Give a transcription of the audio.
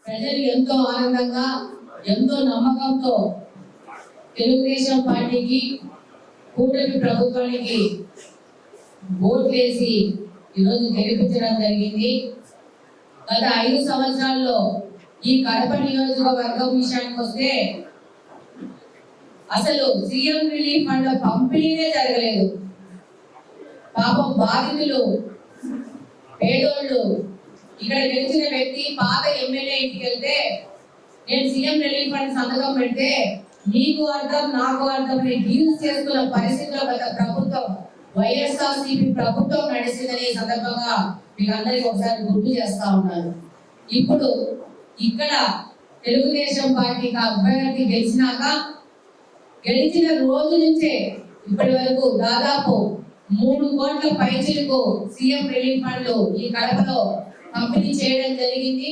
ప్రజలు ఎంతో ఆనందంగా ఎంతో నమ్మకంతో తెలుగుదేశం పార్టీకి కూటమి ప్రభుత్వానికి ఓట్లేసి ఈరోజు గెలిపించడం జరిగింది. గత 5 సంవత్సరాల్లో ఈ కడప నియోజకవర్గం విషయానికి వస్తే అసలు సీఎం రిలీఫ్ ఫండ్ పంపిణీనే జరగలేదు. పాపం బాధితులు పేదోళ్ళు ఇక్కడ గెలిచిన వ్యక్తి పాత ఎమ్మెల్యే ఇంటికి వెళ్తే నేను సీఎం రిలీఫ్ ఫండ్ సంతకం పెడితే నీకు అర్థం నాకు అర్థం డీల్స్ చేసుకున్న పరిస్థితుల్లో గత ప్రభుత్వం వైఎస్ఆర్సీపీ ప్రభుత్వం నడిచిందని సందర్భంగా మీకు అందరికీ ఒకసారి గుర్తు చేస్తా ఉన్నారు. ఇప్పుడు ఇక్కడ తెలుగుదేశం పార్టీకి అభ్యర్థి గెలిచిన రోజు నుంచే ఇప్పటి వరకు దాదాపు 3 కోట్ల పైచిలకు సీఎం రిలీఫ్ ఫండ్లు ఈ కడపలో పంపిణీ చేయడం జరిగింది.